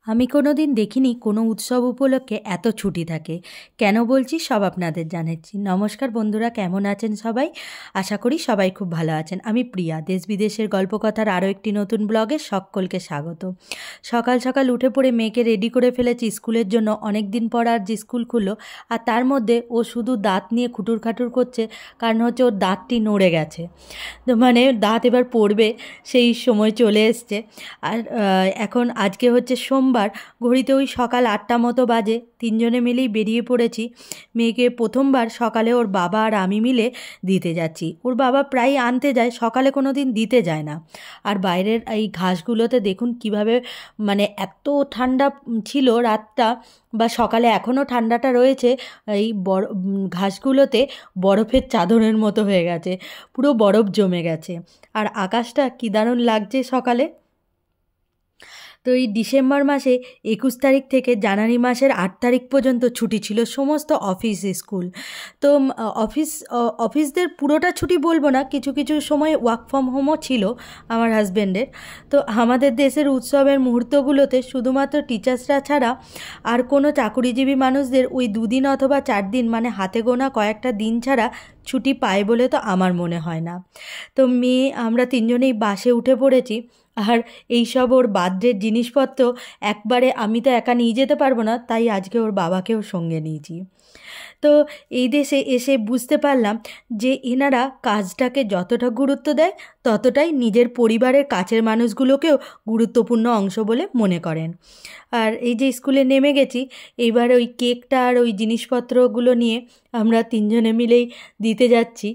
আমি কোনোদিন দেখিনি কোনো উৎসব উপলক্ষে এত ছুটি থাকে। কেন বলছি সব আপনাদের জানাচ্ছি। নমস্কার বন্ধুরা, কেমন আছেন সবাই? আশা করি সবাই খুব ভালো আছেন। আমি প্রিয়া, দেশ বিদেশের গল্পকথার আরও একটি নতুন ব্লগে সকলকে স্বাগত। সকাল সকাল উঠে পড়ে মেয়েকে রেডি করে ফেলেছি স্কুলের জন্য। অনেক দিন পর আর যে স্কুল খুললো, আর তার মধ্যে ও শুধু দাঁত নিয়ে খুটুর খাটুর করছে, কারণ হচ্ছে ওর দাঁতটি নড়ে গেছে। তো মানে দাঁত এবার পড়বে, সেই সময় চলে এসছে। আর এখন আজকে হচ্ছে সোমবার, ঘড়িতে ওই সকাল 8টা মতো বাজে। তিনজনে মিলেই বেরিয়ে পড়েছি। মেয়েকে প্রথমবার সকালে ওর বাবা আর আমি মিলে দিতে যাচ্ছি। ওর বাবা প্রায় আনতে যায়, সকালে কোনো দিন দিতে যায় না। আর বাইরের এই ঘাসগুলোতে দেখুন কিভাবে, মানে এত ঠান্ডা ছিল রাতটা বা সকালে, এখনও ঠান্ডাটা রয়েছে। এই ঘাসগুলোতে বরফের চাদরের মতো হয়ে গেছে, পুরো বরফ জমে গেছে। আর আকাশটা কী দারুণ লাগছে সকালে। তো এই ডিসেম্বর মাসে 21 তারিখ থেকে জানুয়ারি মাসের 8 তারিখ পর্যন্ত ছুটি ছিল সমস্ত অফিস স্কুল। তো অফিসদের পুরোটা ছুটি বলবো না, কিছু কিছু সময় ওয়ার্ক ফ্রম হোমও ছিল আমার হাজব্যান্ডের। তো আমাদের দেশের উৎসবের মুহূর্তগুলোতে শুধুমাত্র টিচার্সরা ছাড়া আর কোনো চাকুরিজীবী মানুষদের ওই 2 দিন অথবা 4 দিন, মানে হাতে গোনা কয়েকটা দিন ছাড়া ছুটি পায় বলে তো আমার মনে হয় না। তো আমরা তিনজনেই বাসে উঠে পড়েছি। আর এইসব ওর বার্থডের জিনিসপত্র একবারে আমি তো একা নিয়ে যেতে পারবো না, তাই আজকে ওর বাবাকেও সঙ্গে নিয়েছি। তো এই দেশে এসে বুঝতে পারলাম যে এনারা কাজটাকে যতটা গুরুত্ব দেয়, ততটাই নিজের পরিবারের কাছের মানুষগুলোকেও গুরুত্বপূর্ণ অংশ বলে মনে করেন। আর এই যে স্কুলে নেমে গেছি, এইবার ওই কেকটা আর ওই জিনিসপত্রগুলো নিয়ে আমরা তিনজনে মিলেই দিতে যাচ্ছি।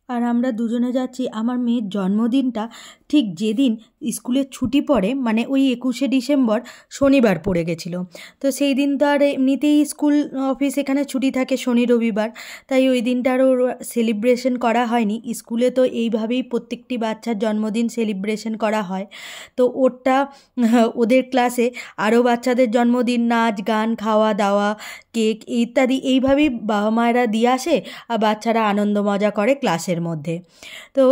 আর আমরা দুজনে যাচ্ছি। আমার মেয়ের জন্মদিনটা ঠিক যেদিন স্কুলের ছুটি পড়ে, মানে ওই 21শে ডিসেম্বর শনিবার পড়ে গেছিলো। তো সেই দিন তো আর এমনিতেই স্কুল অফিস এখানে ছুটি থাকে শনি রবিবার, তাই ওই দিনটা আর ওর সেলিব্রেশন করা হয়নি। স্কুলে তো এইভাবেই প্রত্যেকটি বাচ্চার জন্মদিন সেলিব্রেশন করা হয়। তো ওদের ক্লাসে আরও বাচ্চাদের জন্মদিন, নাচ গান, খাওয়া দাওয়া, কেক ইত্যাদি এইভাবেই বাবা মায়েরা দিয়ে আসে, আর বাচ্চারা আনন্দ মজা করে ক্লাসের মধ্যে। তো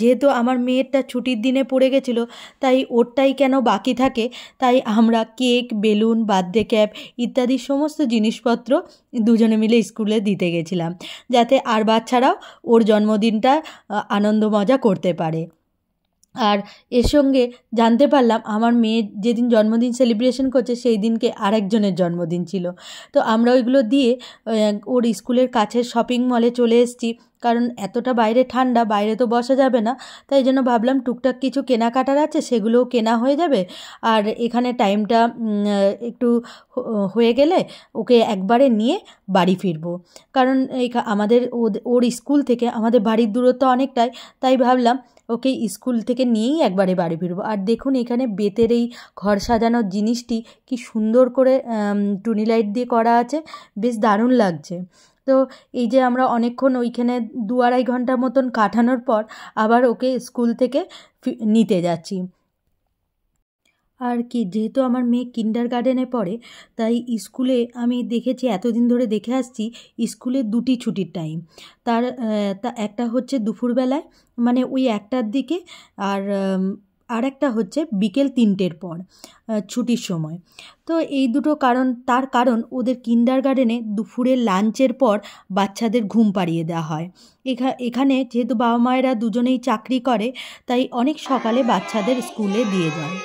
যেহেতু আমার মেয়েরটা ছুটির দিনে পড়ে গেছিলো, তাই ওরটাই কেন বাকি থাকে, তাই আমরা কেক, বেলুন, বার্থডে ক্যাপ ইত্যাদি সমস্ত জিনিসপত্র দুজনে মিলে স্কুলে দিতে গেছিলাম, যাতে আর বাচ্চারাও ওর জন্মদিনটা আনন্দ মজা করতে পারে। আর এর সঙ্গে জানতে পারলাম আমার মেয়ে যেদিন জন্মদিন সেলিব্রেশন করছে সেই দিনকে আরেকজনের জন্মদিন ছিল। তো আমরা ওইগুলো দিয়ে ওর স্কুলের কাছের শপিং মলে চলে এসেছি, কারণ এতটা বাইরে ঠান্ডা, বাইরে তো বসা যাবে না। তাই জন্য ভাবলাম টুকটাক কিছু কেনাকাটার আছে, সেগুলোও কেনা হয়ে যাবে। আর এখানে টাইমটা একটু হয়ে গেলে ওকে একবারে নিয়ে বাড়ি ফিরবো, কারণ আমাদের ওর স্কুল থেকে আমাদের বাড়ির দূরত্ব অনেকটাই। তাই ভাবলাম ওকে স্কুল থেকে নিয়েই একবারে বাড়ি ফিরবো। আর দেখুন এখানে বেতের এই ঘর সাজানোর জিনিসটি কি সুন্দর করে টুনি লাইট দিয়ে করা আছে, বেশ দারুণ লাগছে। তো এই যে আমরা অনেকক্ষণ ওইখানে 2-2.5 ঘন্টার মতন কাটানোর পর আবার ওকে স্কুল থেকে নিতে যাচ্ছি। আর কি, যেহেতু আমার মেয়ে কিন্ডারগার্টেনে পড়ে, তাই স্কুলে আমি দেখেছি, এতদিন ধরে দেখে আসছি, স্কুলে 2টি ছুটির টাইম। একটা হচ্ছে দুপুরবেলায়, মানে ওই 1টার দিকে, আর একটা হচ্ছে বিকেল 3টের পর ছুটির সময়। তো এই দুটো তার কারণ ওদের কিন্ডারগার্টেনে দুপুরের লাঞ্চের পর বাচ্চাদের ঘুম পাড়িয়ে দেওয়া হয়। এখানে যেহেতু বাবা মায়েরা দুজনেই চাকরি করে, তাই অনেক সকালে বাচ্চাদের স্কুলে দিয়ে যায়।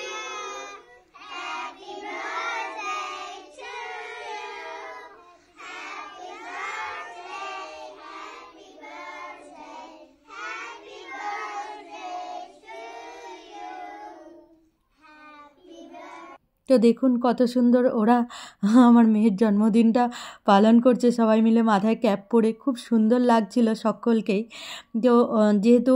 তো দেখুন কত সুন্দর ওরা আমার মেয়ের জন্মদিনটা পালন করছে, সবাই মিলে মাথায় ক্যাপ পরে, খুব সুন্দর লাগছিল সকলকেই। তো যেহেতু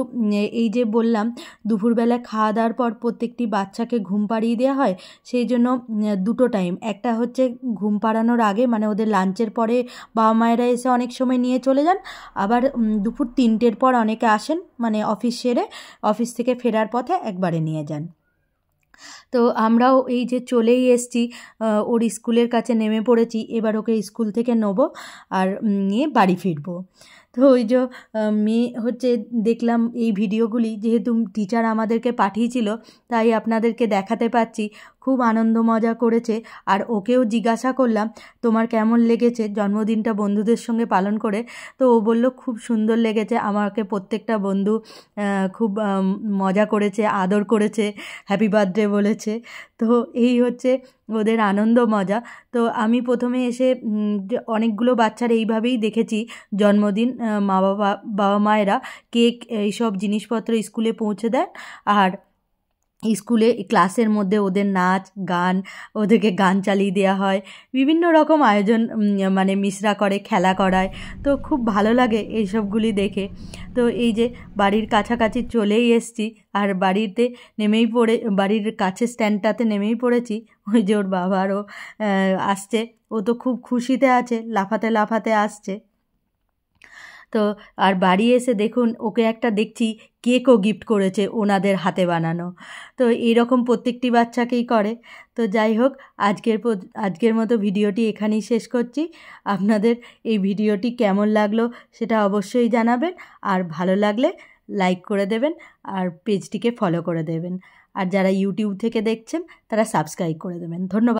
এই যে বললাম দুপুরবেলা খাওয়া দাওয়ার পর প্রত্যেকটি বাচ্চাকে ঘুম পাড়িয়ে দেওয়া হয়, সেই জন্য 2টো টাইম। একটা হচ্ছে ঘুম পাড়ানোর আগে, মানে ওদের লাঞ্চের পরে বাবা মায়েরা এসে অনেক সময় নিয়ে চলে যান। আবার দুপুর 3টের পর অনেকে আসেন, মানে অফিস সেরে অফিস থেকে ফেরার পথে একবারে নিয়ে যান। তো আমরাও এই যে চলেই এসেছি, ওর স্কুলের কাছে নেমে পড়েছি। এবার ওকে স্কুল থেকে নেবো আর নিয়ে বাড়ি ফিরবো। তো ওই যে মেয়ে হচ্ছে, দেখলাম এই ভিডিওগুলি যেহেতু টিচার আমাদেরকে পাঠিয়েছিল, তাই আপনাদেরকে দেখাতে পাচ্ছি। খুব আনন্দ মজা করেছে। আর ওকেও জিজ্ঞাসা করলাম তোমার কেমন লেগেছে জন্মদিনটা বন্ধুদের সঙ্গে পালন করে। তো ও বলল খুব সুন্দর লেগেছে, আমাকে প্রত্যেকটা বন্ধু খুব মজা করেছে, আদর করেছে, হ্যাপি বার্থডে বলেছে। তো এই হচ্ছে ওদের আনন্দ মজা। তো আমি প্রথমে এসে অনেকগুলো বাচ্চার এইভাবেই দেখেছি জন্মদিন বাবা মায়েরা কেক এইসব জিনিসপত্র স্কুলে পৌঁছে দেন, আর স্কুলে ক্লাসের মধ্যে ওদের নাচ গান, ওদেরকে গান চালিয়ে দেওয়া হয়, বিভিন্ন রকম আয়োজন মানে মিসরা করে, খেলা করায়। তো খুব ভালো লাগে এইসবগুলি দেখে। তো এই যে বাড়ির কাছাকাছি চলেই এসছি, আর বাড়িতে বাড়ির কাছে স্ট্যান্ডটাতে নেমেই পড়েছি। ওই যে ওর বাবারও আসছে, ও তো খুব খুশিতে আছে, লাফাতে লাফাতে আসছে। তো আর বাড়ি এসে দেখুন ওকে একটা দেখছি কেকও গিফট করেছে ওনাদের হাতে বানানো। তো এইরকম প্রত্যেকটি বাচ্চাকেই করে। তো যাই হোক, আজকের মতো ভিডিওটি এখানেই শেষ করছি। আপনাদের এই ভিডিওটি কেমন লাগলো সেটা অবশ্যই জানাবেন, আর ভালো লাগলে লাইক করে দেবেন, আর পেজটিকে ফলো করে দেবেন, আর যারা ইউটিউব থেকে দেখছেন তারা সাবস্ক্রাইব করে দেবেন। ধন্যবাদ।